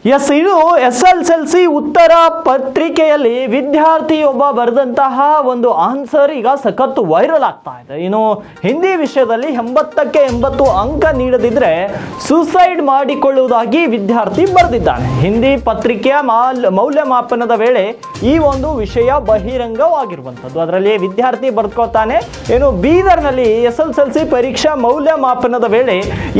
ಇದು SSLC ಉತ್ತರ ಪತ್ರಿಕೆಯಲ್ಲಿ ವಿದ್ಯಾರ್ಥಿಯೊಬ್ಬ ಬರೆದಂತಹ ಒಂದು ಆನ್ಸರ್ ಈಗ ಸಖತ್ತು ವೈರಲ್ ಆಗ್ತಾ ಇದೆ. ಇನ್ನು ಹಿಂದಿ ವಿಷಯದಲ್ಲಿ 80ಕ್ಕೆ 80 ಅಂಕ ನೀಡದಿದ್ರೆ ಸೂಸೈಡ್ ಮಾಡಿಕೊಳ್ಳುವುದಾಗಿ ವಿದ್ಯಾರ್ಥಿ ಬರೆದಿದ್ದಾನೆ. ಹಿಂದಿ ಪತ್ರಿಕೆಯ ಮೌಲ್ಯಮಾಪನದ ವೇಳೆ ಈ ಒಂದು ವಿಷಯ ಬಹಿರಂಗವಾಗಿರುವಂಥದ್ದು. ಅದರಲ್ಲಿ ವಿದ್ಯಾರ್ಥಿ ಬರೆದುಕೊಳ್ತಾನೆ, ಏನು ಬೀದರ್ನಲ್ಲಿ SSLC ಪರೀಕ್ಷಾ ಮೌಲ್ಯಮಾಪನದ ವೇಳೆ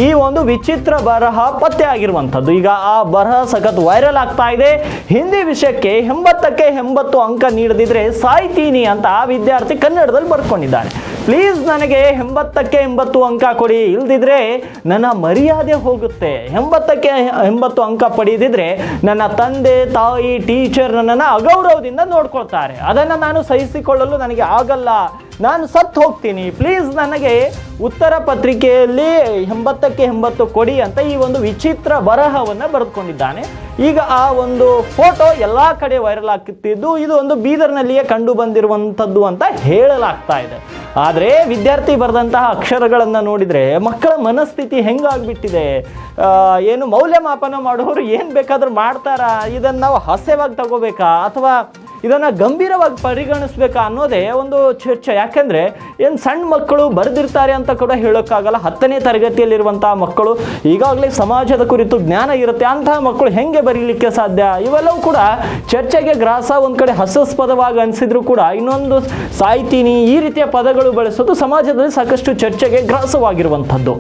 ಈ ಒಂದು ವಿಚಿತ್ರ ಬರಹ ಪತ್ತೆ ಆಗಿರುವಂಥದ್ದು. ಈಗ ಆ ಬರಹ ಸಖತ್ ವೈರಲ್ ಆಗ್ತಾ ಇದೆ. ಹಿಂದಿ ವಿಷಯಕ್ಕೆ 80ಕ್ಕೆ 80 ಅಂಕ ನೀಡದಿದ್ರೆ ಸಾಯ್ತೀನಿ ಅಂತ ಆ ವಿದ್ಯಾರ್ಥಿ ಕನ್ನಡದಲ್ಲಿ ಬರ್ಕೊಂಡಿದ್ದಾನೆ. ಪ್ಲೀಸ್ ನನಗೆ 80ಕ್ಕೆ 80 ಅಂಕ ಕೊಡಿ, ಇಲ್ದಿದ್ರೆ ನನ್ನ ಮರ್ಯಾದೆ ಹೋಗುತ್ತೆ. 80ಕ್ಕೆ 80 ಅಂಕ ಪಡೆಯದಿದ್ರೆ ನನ್ನ ತಂದೆ ತಾಯಿ ಟೀಚರ್ ನನ್ನನ್ನು ಅಗೌರವದಿಂದ ನೋಡ್ಕೊಳ್ತಾರೆ. ಅದನ್ನು ನಾನು ಸಹಿಸಿಕೊಳ್ಳಲು ನನಗೆ ಆಗಲ್ಲ, ನಾನು ಸತ್ತು ಹೋಗ್ತೀನಿ. ಪ್ಲೀಸ್ ನನಗೆ ಉತ್ತರ ಪತ್ರಿಕೆಯಲ್ಲಿ 80ಕ್ಕೆ 80 ಕೊಡಿ ಅಂತ ಈ ಒಂದು ವಿಚಿತ್ರ ಬರಹವನ್ನು ಬರೆದುಕೊಂಡಿದ್ದಾನೆ. ಈಗ ಆ ಒಂದು ಫೋಟೋ ಎಲ್ಲ ಕಡೆ ವೈರಲ್ ಆಗ್ತಿದ್ದು ಇದು ಒಂದು ಬೀದರ್ನಲ್ಲಿಯೇ ಕಂಡು ಬಂದಿರುವಂಥದ್ದು ಅಂತ ಹೇಳಲಾಗ್ತಾ ಇದೆ. ಆದರೆ ವಿದ್ಯಾರ್ಥಿ ಬರೆದಂತಹ ಅಕ್ಷರಗಳನ್ನು ನೋಡಿದರೆ ಮಕ್ಕಳ ಮನಸ್ಥಿತಿ ಹೆಂಗಾಗ್ಬಿಟ್ಟಿದೆ, ಏನು ಮೌಲ್ಯಮಾಪನ ಮಾಡೋರು ಏನು ಬೇಕಾದ್ರೂ ಮಾಡ್ತಾರಾ, ಇದನ್ನು ನಾವು ಹಾಸ್ಯವಾಗಿ ತಗೋಬೇಕಾ ಅಥವಾ ಇದನ್ನು ಗಂಭೀರವಾಗಿ ಪರಿಗಣಿಸ್ಬೇಕಾ ಅನ್ನೋದೇ ಒಂದು ಚರ್ಚೆ. ಯಾಕೆಂದರೆ ಏನು ಸಣ್ಣ ಮಕ್ಕಳು ಬರೆದಿರ್ತಾರೆ ಅಂತ ಕೂಡ ಹೇಳೋಕ್ಕಾಗಲ್ಲ. 10ನೇ ತರಗತಿಯಲ್ಲಿರುವಂತಹ ಮಕ್ಕಳು ಈಗಾಗಲೇ ಸಮಾಜದ ಕುರಿತು ಜ್ಞಾನ ಇರುತ್ತೆ, ಅಂತಹ ಮಕ್ಕಳು ಹೆಂಗೆ ಬರೀಲಿಕ್ಕೆ ಸಾಧ್ಯ? ಇವೆಲ್ಲವೂ ಕೂಡ ಚರ್ಚೆಗೆ ಗ್ರಾಸ. ಒಂದು ಕಡೆ ಹಾಸ್ಯಾಸ್ಪದವಾಗಿ ಅನಿಸಿದ್ರು ಕೂಡ ಇನ್ನೊಂದು ಸಾಯ್ತೀನಿ ಈ ರೀತಿಯ ಪದಗಳು ಬಳಸೋದು ಸಮಾಜದಲ್ಲಿ ಸಾಕಷ್ಟು ಚರ್ಚೆಗೆ ಗ್ರಾಸವಾಗಿರುವಂಥದ್ದು.